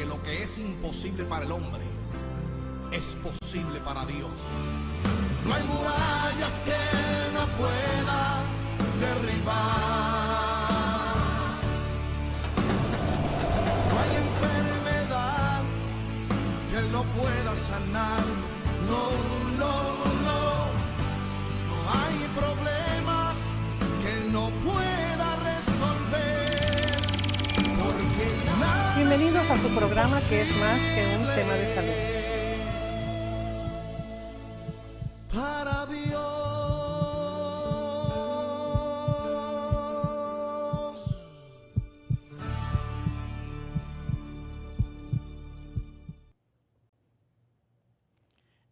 que lo que es imposible para el hombre es posible para Dios. No hay murallas que no pueda derribar. No hay enfermedad que Él no pueda sanar. No, no, no. No hay problemas que Él no pueda resolver. Porque bienvenidos a su programa que es más que un tema de salud. Para Dios.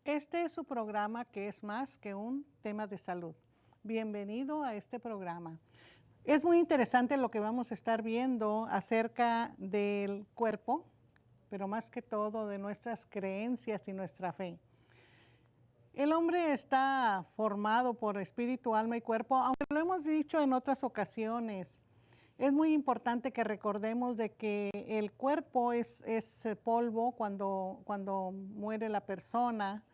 Este es su programa que es más que un tema de salud. Bienvenido a este programa. Es muy interesante lo que vamos a estar viendo acerca del cuerpo, pero más que todo de nuestras creencias y nuestra fe. El hombre está formado por espíritu, alma y cuerpo, aunque lo hemos dicho en otras ocasiones. Es muy importante que recordemos de que el cuerpo es polvo cuando muere la persona.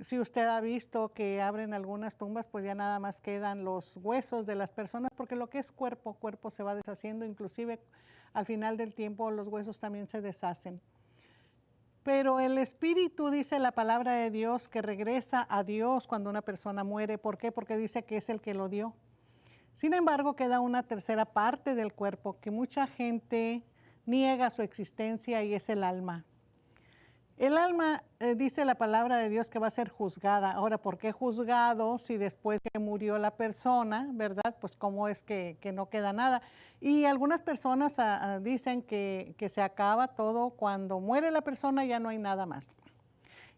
Si usted ha visto que abren algunas tumbas, pues ya nada más quedan los huesos de las personas, porque lo que es cuerpo se va deshaciendo, inclusive al final del tiempo los huesos también se deshacen. Pero el espíritu, dice la palabra de Dios, que regresa a Dios cuando una persona muere. ¿Por qué? Porque dice que es el que lo dio. Sin embargo, queda una tercera parte del cuerpo que mucha gente niega su existencia y es el alma. El alma, dice la palabra de Dios, que va a ser juzgada. Ahora, ¿por qué juzgado si después que murió la persona, verdad? Pues cómo es que no queda nada. Y algunas personas dicen que se acaba todo cuando muere la persona, ya no hay nada más.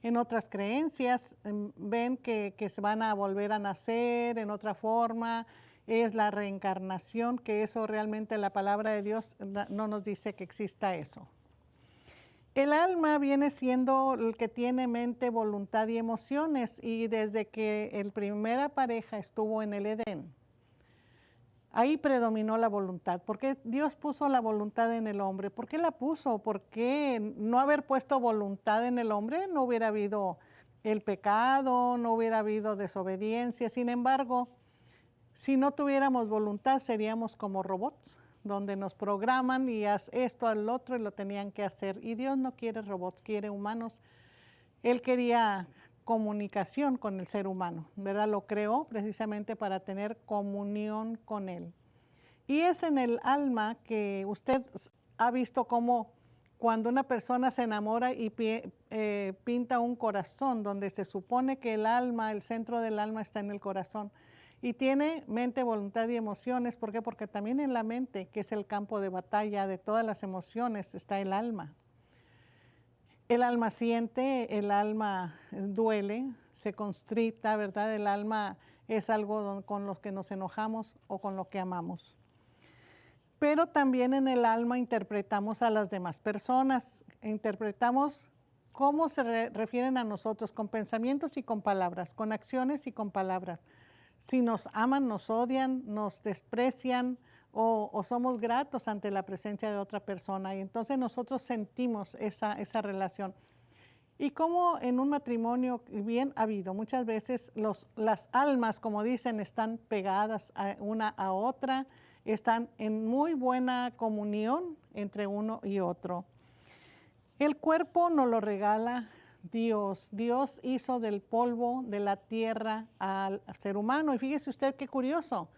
En otras creencias ven que se van a volver a nacer en otra forma, es la reencarnación, que eso realmente la palabra de Dios no nos dice que exista eso. El alma viene siendo el que tiene mente, voluntad y emociones, y desde que la primera pareja estuvo en el Edén, ahí predominó la voluntad. ¿Por qué Dios puso la voluntad en el hombre? ¿Por qué la puso? ¿Por qué no haber puesto voluntad en el hombre? No hubiera habido el pecado, no hubiera habido desobediencia. Sin embargo, si no tuviéramos voluntad, seríamos como robots, donde nos programan y haz esto al otro y lo tenían que hacer. Y Dios no quiere robots, quiere humanos. Él quería comunicación con el ser humano, ¿verdad? Lo creó precisamente para tener comunión con Él. Y es en el alma que usted ha visto cómo cuando una persona se enamora y pinta un corazón, donde se supone que el alma, el centro del alma está en el corazón. Y tiene mente, voluntad y emociones. ¿Por qué? Porque también en la mente, que es el campo de batalla de todas las emociones, está el alma. El alma siente, el alma duele, se constrita, ¿verdad? El alma es algo con lo que nos enojamos o con lo que amamos. Pero también en el alma interpretamos a las demás personas, interpretamos cómo se refieren a nosotros con pensamientos y con palabras, con acciones y con palabras. Si nos aman, nos odian, nos desprecian o somos gratos ante la presencia de otra persona. Y entonces nosotros sentimos esa relación. Y como en un matrimonio bien habido, muchas veces las almas, como dicen, están pegadas una a otra, están en muy buena comunión entre uno y otro. El cuerpo nos lo regala Dios. Dios hizo del polvo de la tierra al ser humano. Y fíjese usted qué curioso,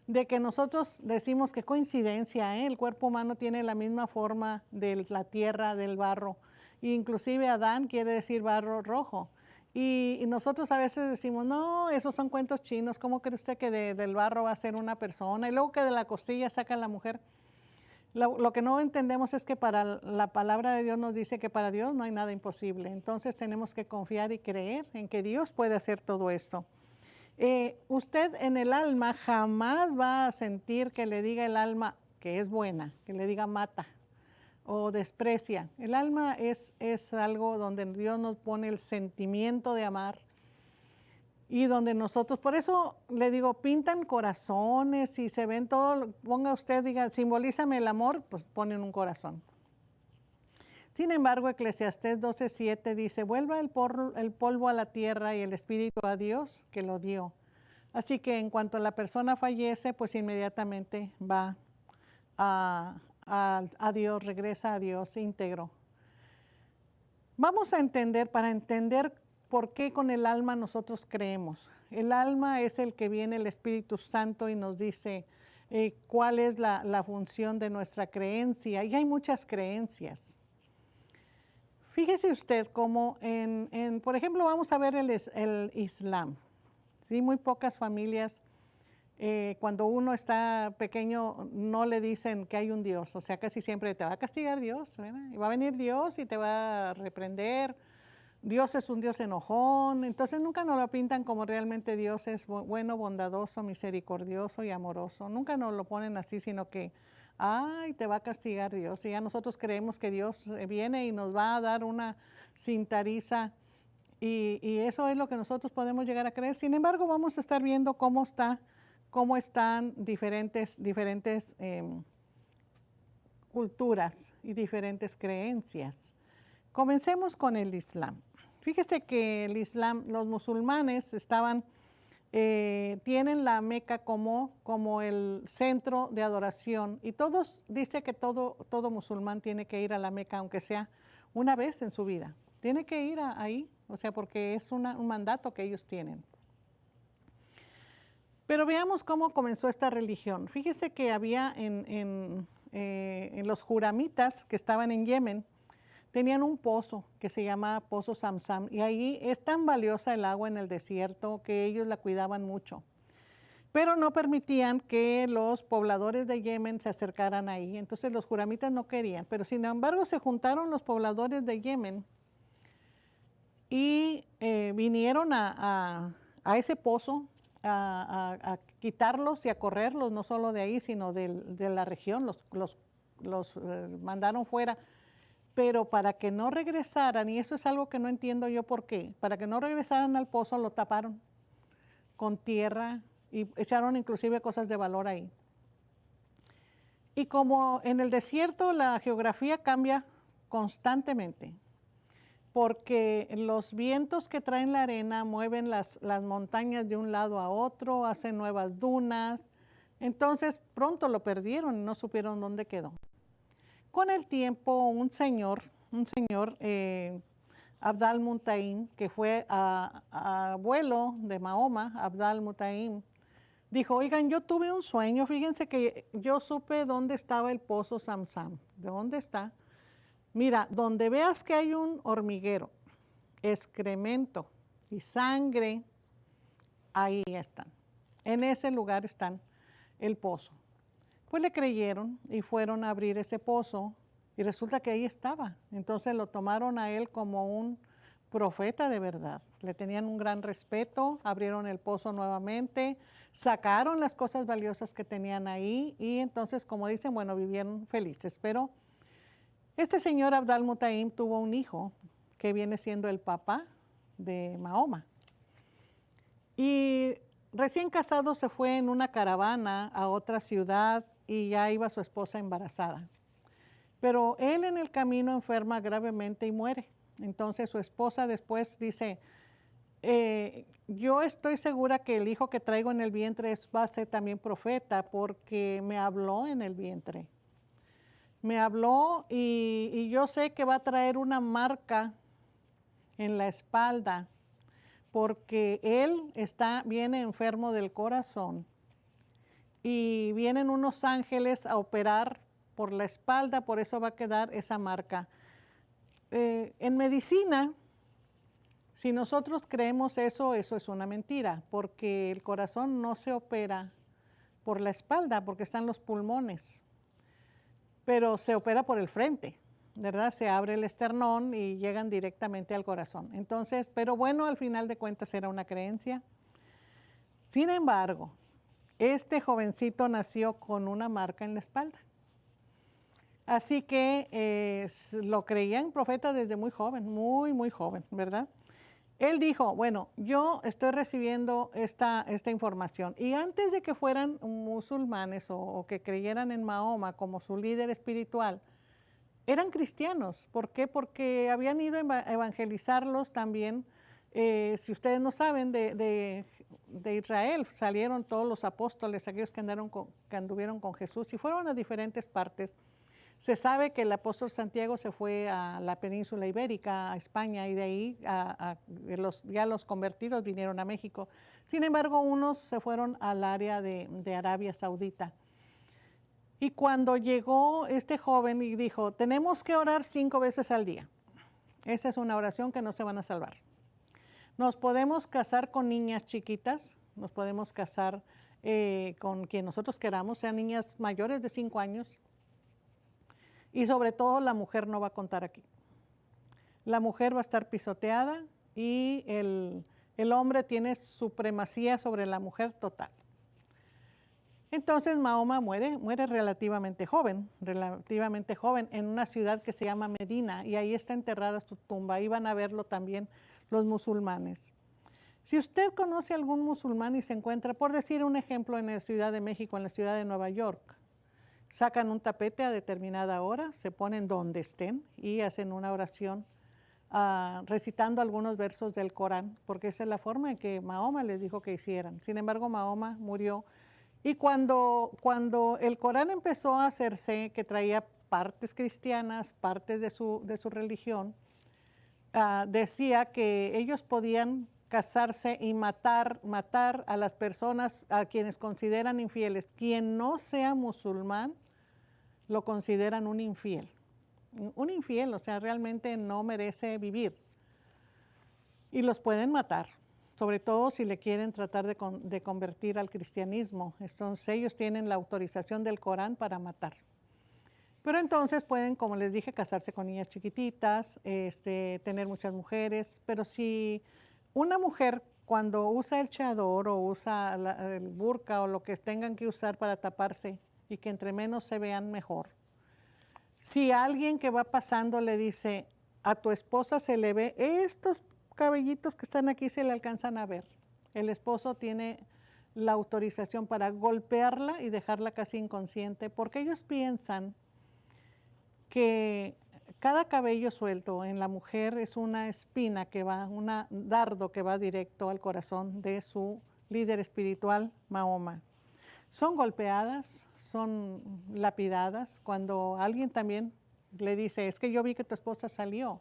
de que nosotros decimos que coincidencia, el cuerpo humano tiene la misma forma de la tierra, del barro. E inclusive Adán quiere decir barro rojo. Y nosotros a veces decimos, no, esos son cuentos chinos. ¿Cómo cree usted que del barro va a ser una persona? Y luego que de la costilla saca la mujer. Lo que no entendemos es que para la palabra de Dios nos dice que para Dios no hay nada imposible. Entonces tenemos que confiar y creer en que Dios puede hacer todo esto. Usted en el alma jamás va a sentir que le diga el alma que es buena, que le diga mata o desprecia. El alma es algo donde Dios nos pone el sentimiento de amar. Y donde nosotros, por eso le digo, pintan corazones y se ven todo, ponga usted, diga, simbolízame el amor, pues ponen un corazón. Sin embargo, Eclesiastés 12:7 dice, vuelva el polvo a la tierra y el espíritu a Dios que lo dio. Así que en cuanto la persona fallece, pues inmediatamente va a Dios, regresa a Dios íntegro. Vamos a entender, para entender por qué con el alma nosotros creemos. El alma es el que viene el Espíritu Santo y nos dice cuál es la función de nuestra creencia. Y hay muchas creencias. Fíjese usted cómo, por ejemplo, vamos a ver el Islam. ¿Sí? Muy pocas familias, cuando uno está pequeño, no le dicen que hay un Dios. O sea, casi siempre te va a castigar Dios, ¿verdad? Y va a venir Dios y te va a reprender. Dios es un Dios enojón. Entonces nunca nos lo pintan como realmente Dios es bueno, bondadoso, misericordioso y amoroso. Nunca nos lo ponen así, sino que ay, te va a castigar Dios. Y ya nosotros creemos que Dios viene y nos va a dar una cintariza. Y eso es lo que nosotros podemos llegar a creer. Sin embargo, vamos a estar viendo cómo están diferentes culturas y diferentes creencias. Comencemos con el Islam. Fíjese que el Islam, los musulmanes tienen la Meca como el centro de adoración y dice que todo musulmán tiene que ir a la Meca, aunque sea una vez en su vida. Tiene que ir ahí, o sea, porque es un mandato que ellos tienen. Pero veamos cómo comenzó esta religión. Fíjese que había en los huramitas que estaban en Yemen, tenían un pozo que se llama Pozo Zamzam y ahí es tan valiosa el agua en el desierto que ellos la cuidaban mucho. Pero no permitían que los pobladores de Yemen se acercaran ahí. Entonces los huramitas no querían. Pero sin embargo se juntaron los pobladores de Yemen y vinieron a ese pozo a quitarlos y a correrlos, no solo de ahí, sino de la región. Los mandaron fuera. Pero para que no regresaran, y eso es algo que no entiendo yo por qué, para que no regresaran al pozo lo taparon con tierra y echaron inclusive cosas de valor ahí. Y como en el desierto la geografía cambia constantemente, porque los vientos que traen la arena mueven las montañas de un lado a otro, hacen nuevas dunas, entonces pronto lo perdieron y no supieron dónde quedó. Con el tiempo, un señor, Abd al-Mutaim, que fue abuelo de Mahoma, Abd al-Mutaim, dijo, oigan, yo tuve un sueño, fíjense que yo supe dónde estaba el pozo Zamzam. ¿De dónde está? Mira, donde veas que hay un hormiguero, excremento y sangre, ahí están. En ese lugar están el pozo. Pues le creyeron y fueron a abrir ese pozo y resulta que ahí estaba. Entonces lo tomaron a él como un profeta de verdad. Le tenían un gran respeto, abrieron el pozo nuevamente, sacaron las cosas valiosas que tenían ahí y entonces, como dicen, bueno, vivieron felices. Pero este señor Abd al-Mutaim tuvo un hijo que viene siendo el papá de Mahoma. Y recién casado se fue en una caravana a otra ciudad y ya iba su esposa embarazada. Pero él en el camino enferma gravemente y muere. Entonces su esposa después dice, yo estoy segura que el hijo que traigo en el vientre va a ser también profeta porque me habló en el vientre. Me habló y yo sé que va a traer una marca en la espalda porque él viene enfermo del corazón y vienen unos ángeles a operar por la espalda, por eso va a quedar esa marca. En medicina, si nosotros creemos eso es una mentira, porque el corazón no se opera por la espalda, porque están los pulmones, pero se opera por el frente, ¿verdad? Se abre el esternón y llegan directamente al corazón. Entonces, pero bueno, al final de cuentas era una creencia. Sin embargo, este jovencito nació con una marca en la espalda. Así que lo creían profeta desde muy joven, muy joven, ¿verdad? Él dijo, bueno, yo estoy recibiendo esta información. Y antes de que fueran musulmanes o que creyeran en Mahoma como su líder espiritual, eran cristianos. ¿Por qué? Porque habían ido a evangelizarlos también. Si ustedes no saben, de Israel salieron todos los apóstoles, aquellos que anduvieron con Jesús, y fueron a diferentes partes. Se sabe que el apóstol Santiago se fue a la península ibérica, a España, y de ahí ya los convertidos vinieron a México. Sin embargo, unos se fueron al área de Arabia Saudita. Y cuando llegó este joven y dijo, tenemos que orar 5 veces al día. Esa es una oración que no se van a salvar. Nos podemos casar con niñas chiquitas, nos podemos casar con quien nosotros queramos, sean niñas mayores de 5 años. Y sobre todo la mujer no va a contar aquí. La mujer va a estar pisoteada y el hombre tiene supremacía sobre la mujer total. Entonces Mahoma muere relativamente joven en una ciudad que se llama Medina, y ahí está enterrada su tumba. Iban a verlo también los musulmanes. Si usted conoce a algún musulmán y se encuentra, por decir un ejemplo, en la Ciudad de México, en la ciudad de Nueva York, sacan un tapete a determinada hora, se ponen donde estén y hacen una oración recitando algunos versos del Corán, porque esa es la forma en que Mahoma les dijo que hicieran. Sin embargo, Mahoma murió. Y cuando el Corán empezó a hacerse, que traía partes cristianas, partes de su religión, decía que ellos podían casarse y matar a las personas a quienes consideran infieles. Quien no sea musulmán lo consideran un infiel. Un infiel, o sea, realmente no merece vivir. Y los pueden matar, sobre todo si le quieren tratar de convertir al cristianismo. Entonces ellos tienen la autorización del Corán para matar. Pero entonces pueden, como les dije, casarse con niñas chiquititas, tener muchas mujeres. Pero si una mujer, cuando usa el chador o usa el burka o lo que tengan que usar para taparse y que entre menos se vean mejor, si alguien que va pasando le dice, a tu esposa se le ve, estos cabellitos que están aquí se le alcanzan a ver, el esposo tiene la autorización para golpearla y dejarla casi inconsciente, porque ellos piensan que cada cabello suelto en la mujer es una espina que va, un dardo que va directo al corazón de su líder espiritual, Mahoma. Son golpeadas, son lapidadas. Cuando alguien también le dice, es que yo vi que tu esposa salió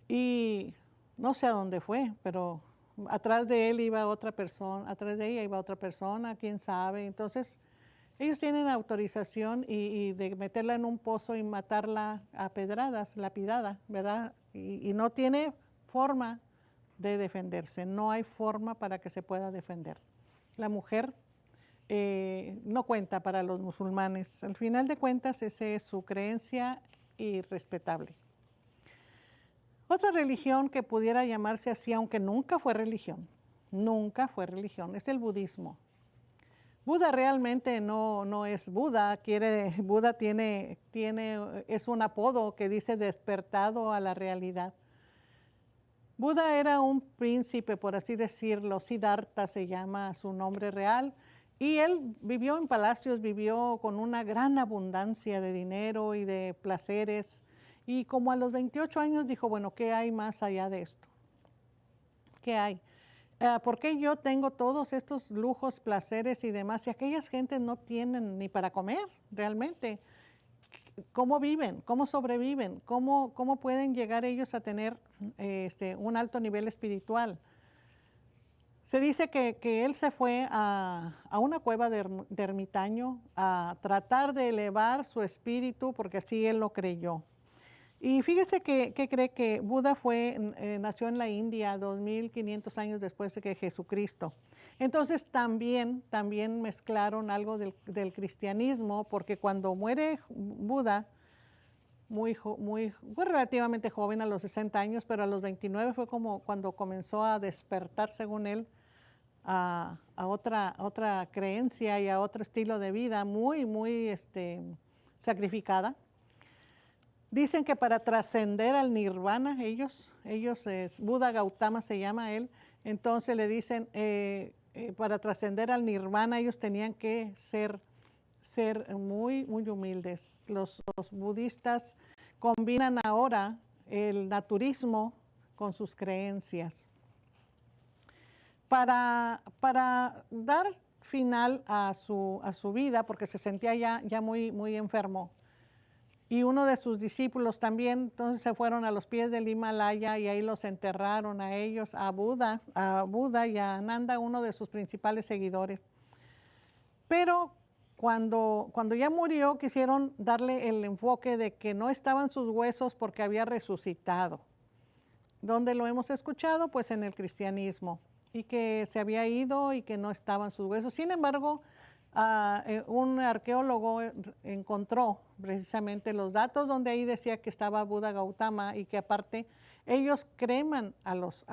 y no sé a dónde fue, pero atrás de él iba otra persona, atrás de ella iba otra persona, quién sabe. Entonces, ellos tienen autorización y de meterla en un pozo y matarla a pedradas, lapidada, ¿verdad? Y no tiene forma de defenderse, no hay forma para que se pueda defender. La mujer no cuenta para los musulmanes. Al final de cuentas, esa es su creencia irrespetable. Otra religión que pudiera llamarse así, aunque nunca fue religión, es el budismo. Buda realmente no es Buda, Buda es un apodo que dice despertado a la realidad. Buda era un príncipe, por así decirlo, Siddhartha se llama su nombre real, y él vivió en palacios, vivió con una gran abundancia de dinero y de placeres, y como a los 28 años dijo, bueno, ¿qué hay más allá de esto? ¿Qué hay? ¿Por qué yo tengo todos estos lujos, placeres y demás? Si aquellas gentes no tienen ni para comer realmente, ¿cómo viven? ¿Cómo sobreviven? ¿Cómo pueden llegar ellos a tener un alto nivel espiritual? Se dice que él se fue a una cueva de ermitaño a tratar de elevar su espíritu, porque así él lo creyó. Y fíjese que cree que Buda nació en la India 2500 años después de que Jesucristo. Entonces también mezclaron algo del cristianismo, porque cuando muere Buda, fue relativamente joven, a los 60 años, pero a los 29 fue como cuando comenzó a despertar, según él, a otra creencia y a otro estilo de vida muy sacrificada. Dicen que para trascender al nirvana, Buda Gautama se llama él, entonces le dicen, para trascender al nirvana ellos tenían que ser ser muy, muy humildes. Los budistas combinan ahora el naturismo con sus creencias. Para dar final a su vida, porque se sentía ya muy, muy enfermo, y uno de sus discípulos también, entonces se fueron a los pies del Himalaya y ahí los enterraron a ellos, a Buda y a Ananda, uno de sus principales seguidores. Pero cuando ya murió, quisieron darle el enfoque de que no estaban sus huesos porque había resucitado. ¿Dónde lo hemos escuchado? Pues en el cristianismo, y que se había ido y que no estaban sus huesos. Sin embargo, un arqueólogo encontró precisamente los datos donde ahí decía que estaba Buda Gautama y que aparte ellos creman a los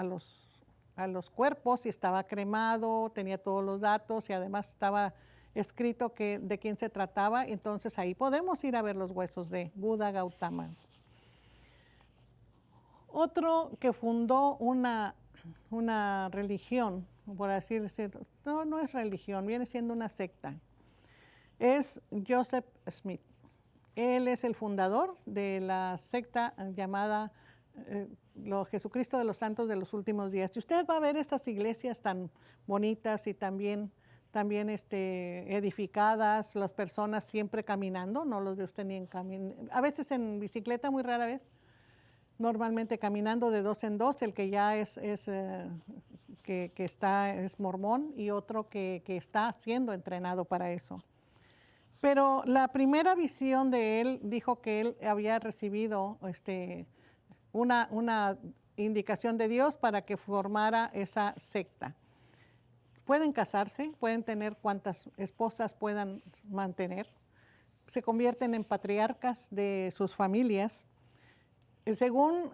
cuerpos, y estaba cremado, tenía todos los datos y además estaba escrito de quién se trataba. Entonces ahí podemos ir a ver los huesos de Buda Gautama. Otro que fundó una religión, por así decirlo, no es religión, viene siendo una secta, es Joseph Smith. Él es el fundador de la secta llamada Jesucristo de los Santos de los Últimos Días. Y usted va a ver estas iglesias tan bonitas y también edificadas, las personas siempre caminando, no los ve usted ni a veces en bicicleta, muy rara vez, normalmente caminando de dos en dos, el que ya es mormón y otro que está siendo entrenado para eso. Pero la primera visión de él dijo que él había recibido una indicación de Dios para que formara esa secta. Pueden casarse, pueden tener cuantas esposas puedan mantener, se convierten en patriarcas de sus familias. Según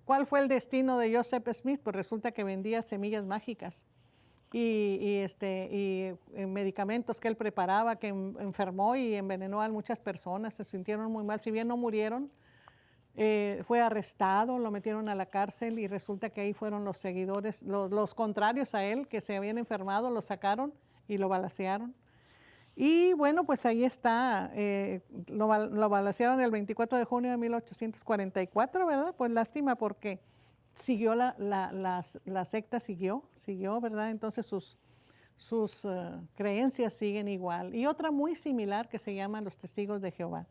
cuál fue el destino de Joseph Smith, pues resulta que vendía semillas mágicas y medicamentos que él preparaba, que enfermó y envenenó a muchas personas, se sintieron muy mal, si bien no murieron. Fue arrestado, lo metieron a la cárcel y resulta que ahí fueron los seguidores, los contrarios a él, que se habían enfermado, lo sacaron y lo balacearon. Y bueno, pues ahí está, lo balacearon el 24 de junio de 1844, ¿verdad? Pues lástima porque siguió la secta, siguió, ¿verdad? Entonces sus creencias siguen igual. Y otra muy similar que se llama los Testigos de Jehová.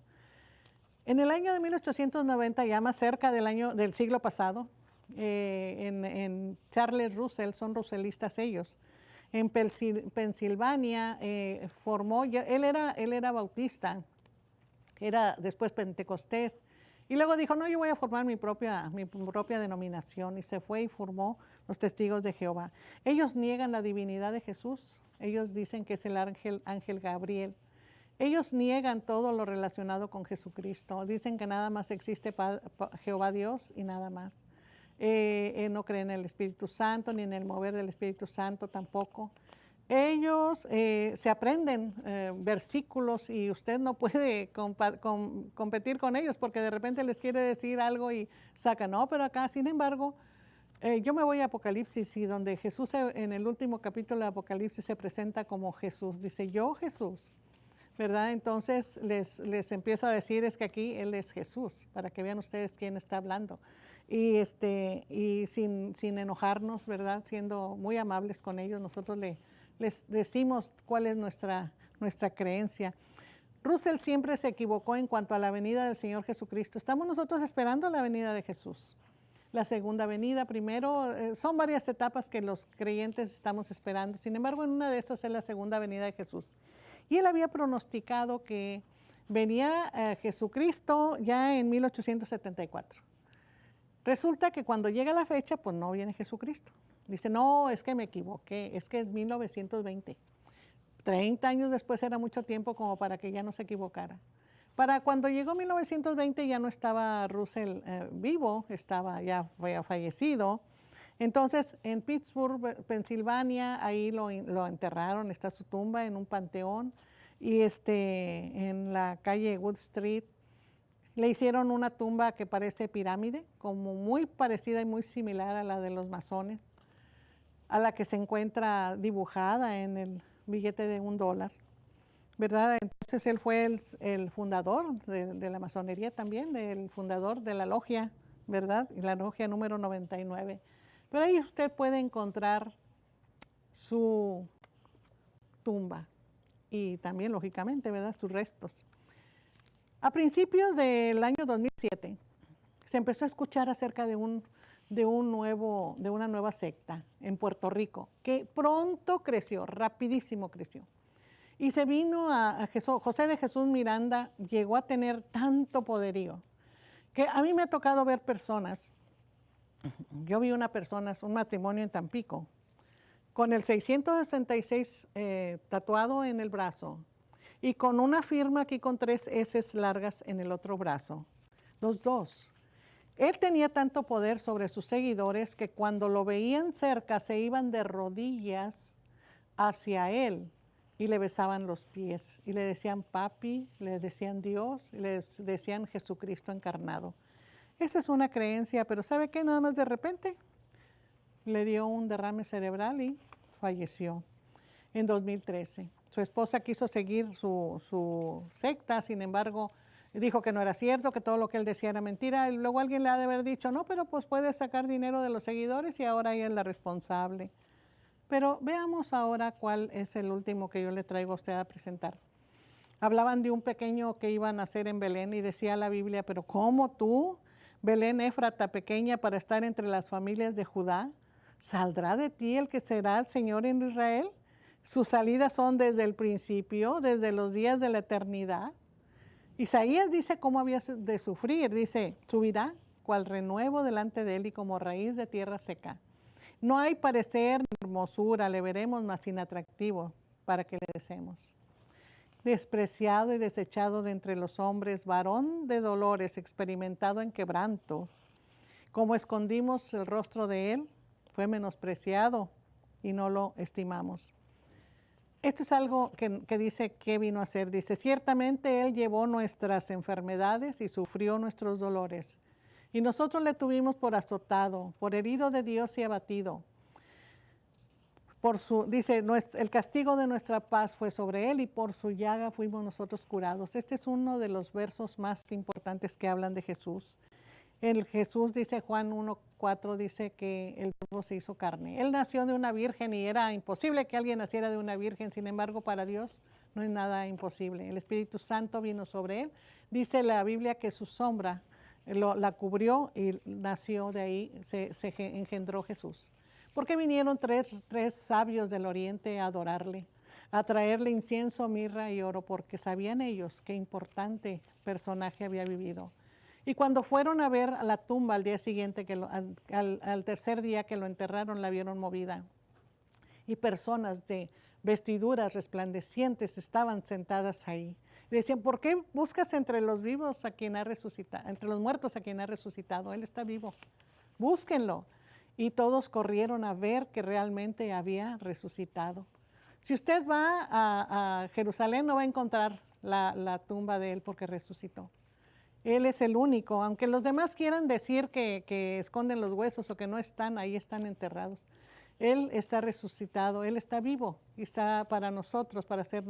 En el año de 1890, ya más cerca del siglo pasado, en Charles Russell, son russellistas ellos, en Pensilvania formó, él era bautista, era después pentecostés, y luego dijo, no, yo voy a formar mi propia denominación, y se fue y formó los Testigos de Jehová. Ellos niegan la divinidad de Jesús, ellos dicen que es el ángel Gabriel. Ellos niegan todo lo relacionado con Jesucristo. Dicen que nada más existe Jehová Dios y nada más. No creen en el Espíritu Santo ni en el mover del Espíritu Santo tampoco. Ellos se aprenden versículos y usted no puede competir con ellos porque de repente les quiere decir algo y saca, no, pero acá, sin embargo, yo me voy a Apocalipsis y donde Jesús en el último capítulo de Apocalipsis se presenta como Jesús. Dice, yo Jesús. ¿Verdad? Entonces les empiezo a decir es que aquí Él es Jesús, para que vean ustedes quién está hablando. Y sin enojarnos, ¿verdad? Siendo muy amables con ellos, nosotros les decimos cuál es nuestra creencia. Russell siempre se equivocó en cuanto a la venida del Señor Jesucristo. Estamos nosotros esperando la venida de Jesús. La segunda venida primero, son varias etapas que los creyentes estamos esperando. Sin embargo, en una de estas es la segunda venida de Jesús. Y él había pronosticado que venía Jesucristo ya en 1874. Resulta que cuando llega la fecha, pues no viene Jesucristo. Dice, no, es que me equivoqué, es que es 1920. 30 años después era mucho tiempo como para que ya no se equivocara. Para cuando llegó 1920 ya no estaba Russell vivo, ya había fallecido. Entonces, en Pittsburgh, Pensilvania, ahí lo enterraron, está su tumba en un panteón, y en la calle Wood Street le hicieron una tumba que parece pirámide, como muy parecida y muy similar a la de los masones, a la que se encuentra dibujada en el billete de $1. ¿verdad? Entonces él fue el fundador de la masonería también, el fundador de la logia, ¿verdad? Y la logia número 99. Pero ahí usted puede encontrar su tumba y también, lógicamente, ¿verdad?, sus restos. A principios del año 2007 se empezó a escuchar acerca de una nueva secta en Puerto Rico, que pronto creció, rapidísimo creció. Y se vino a José de Jesús Miranda, llegó a tener tanto poderío, que a mí me ha tocado ver personas. Yo vi un matrimonio en Tampico, con el 666 tatuado en el brazo y con una firma aquí con 3 S largas en el otro brazo, los dos. Él tenía tanto poder sobre sus seguidores que cuando lo veían cerca se iban de rodillas hacia él y le besaban los pies y le decían papi, le decían Dios, y le decían Jesucristo encarnado. Esa es una creencia, pero ¿sabe qué? Nada más de repente le dio un derrame cerebral y falleció en 2013. Su esposa quiso seguir su secta, sin embargo, dijo que no era cierto, que todo lo que él decía era mentira. Y luego alguien le ha de haber dicho, no, pero pues puede sacar dinero de los seguidores y ahora ella es la responsable. Pero veamos ahora cuál es el último que yo le traigo a usted a presentar. Hablaban de un pequeño que iba a nacer en Belén y decía la Biblia, pero ¿cómo tú, Belén Éfrata, pequeña para estar entre las familias de Judá? ¿Saldrá de ti el que será el Señor en Israel? Sus salidas son desde el principio, desde los días de la eternidad. Isaías dice cómo había de sufrir, dice, subirá cual renuevo delante de él y como raíz de tierra seca. No hay parecer ni hermosura, le veremos más inatractivo para que le deseemos. Despreciado y desechado de entre los hombres, varón de dolores, experimentado en quebranto. Como escondimos el rostro de él, fue menospreciado y no lo estimamos. Esto es algo que dice que vino a hacer. Dice, ciertamente él llevó nuestras enfermedades y sufrió nuestros dolores. Y nosotros le tuvimos por azotado, por herido de Dios y abatido. Dice, el castigo de nuestra paz fue sobre él y por su llaga fuimos nosotros curados. Este es uno de los versos más importantes que hablan de Jesús. Jesús dice, Juan 1:4, dice que el Verbo se hizo carne. Él nació de una virgen y era imposible que alguien naciera de una virgen. Sin embargo, para Dios no es nada imposible. El Espíritu Santo vino sobre él. Dice la Biblia que su sombra la cubrió y nació de ahí, se engendró Jesús. Porque vinieron tres sabios del oriente a adorarle, a traerle incienso, mirra y oro, porque sabían ellos qué importante personaje había vivido. Y cuando fueron a ver a la tumba al día siguiente, al tercer día que lo enterraron, la vieron movida. Y personas de vestiduras resplandecientes estaban sentadas ahí. Y decían, ¿por qué buscas entre los vivos a quien ha resucitado, entre los muertos a quien ha resucitado? Él está vivo. Búsquenlo. Y todos corrieron a ver que realmente había resucitado. Si usted va a Jerusalén, no va a encontrar la tumba de él porque resucitó. Él es el único, aunque los demás quieran decir que esconden los huesos o que no están, ahí están enterrados. Él está resucitado, Él está vivo y está para nosotros, para ser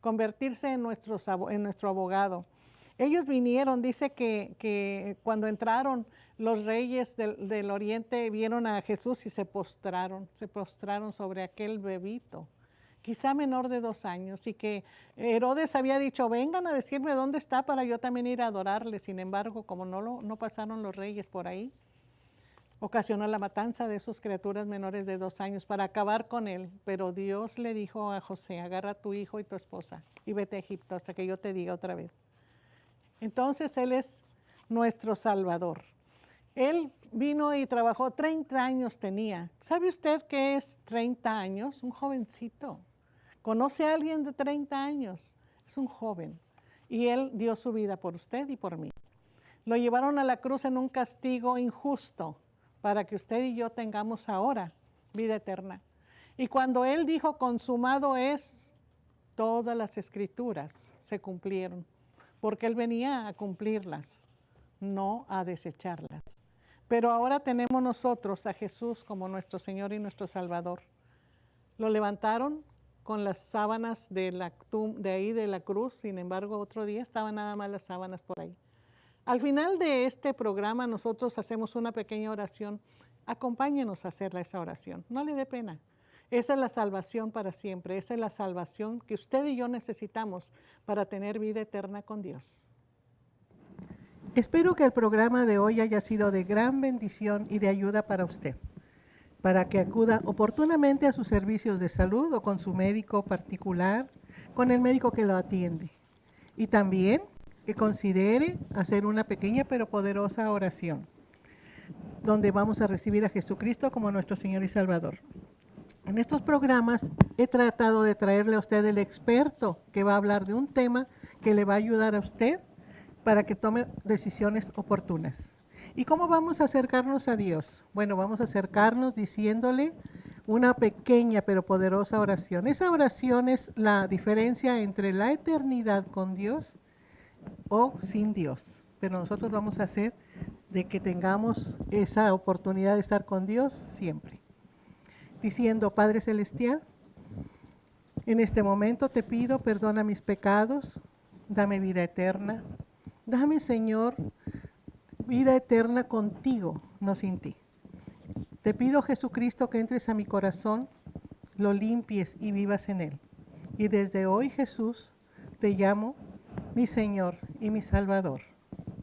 convertirse en nuestro abogado. Ellos vinieron, dice que cuando entraron los reyes del oriente vieron a Jesús y se postraron sobre aquel bebito, quizá menor de 2 años, y que Herodes había dicho, vengan a decirme dónde está para yo también ir a adorarle. Sin embargo, como no pasaron los reyes por ahí, ocasionó la matanza de esas criaturas menores de 2 años para acabar con él. Pero Dios le dijo a José, agarra a tu hijo y tu esposa y vete a Egipto hasta que yo te diga otra vez. Entonces Él es nuestro Salvador. Él vino y trabajó, 30 años tenía. ¿Sabe usted qué es 30 años? Un jovencito. ¿Conoce a alguien de 30 años? Es un joven. Y Él dio su vida por usted y por mí. Lo llevaron a la cruz en un castigo injusto para que usted y yo tengamos ahora vida eterna. Y cuando Él dijo, consumado es, todas las escrituras se cumplieron, porque Él venía a cumplirlas, no a desecharlas. Pero ahora tenemos nosotros a Jesús como nuestro Señor y nuestro Salvador. Lo levantaron con las sábanas de ahí de la cruz. Sin embargo, otro día estaban nada más las sábanas por ahí. Al final de este programa nosotros hacemos una pequeña oración. Acompáñenos a hacer esa oración. No le dé pena. Esa es la salvación para siempre. Esa es la salvación que usted y yo necesitamos para tener vida eterna con Dios. Espero que el programa de hoy haya sido de gran bendición y de ayuda para usted, para que acuda oportunamente a sus servicios de salud o con su médico particular, con el médico que lo atiende. Y también que considere hacer una pequeña pero poderosa oración, donde vamos a recibir a Jesucristo como nuestro Señor y Salvador. En estos programas he tratado de traerle a usted el experto que va a hablar de un tema que le va a ayudar a usted para que tome decisiones oportunas. ¿Y cómo vamos a acercarnos a Dios? Bueno, vamos a acercarnos diciéndole una pequeña pero poderosa oración. Esa oración es la diferencia entre la eternidad con Dios o sin Dios. Pero nosotros vamos a hacer de que tengamos esa oportunidad de estar con Dios siempre. Diciendo, Padre Celestial, en este momento te pido, perdona mis pecados, dame vida eterna. Dame, Señor, vida eterna contigo, no sin ti. Te pido, Jesucristo, que entres a mi corazón, lo limpies y vivas en él. Y desde hoy, Jesús, te llamo mi Señor y mi Salvador.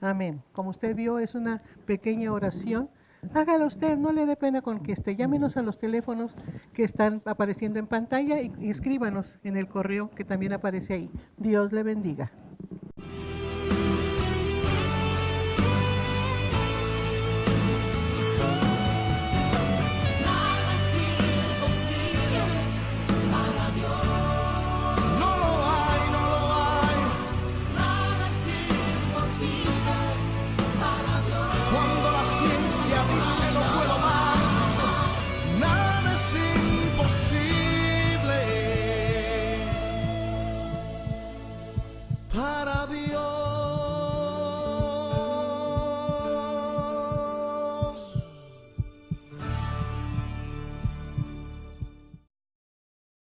Amén. Como usted vio, es una pequeña oración. Hágalo usted, no le dé pena con que esté. Llámenos a los teléfonos que están apareciendo en pantalla y escríbanos en el correo que también aparece ahí. Dios le bendiga. Para Dios.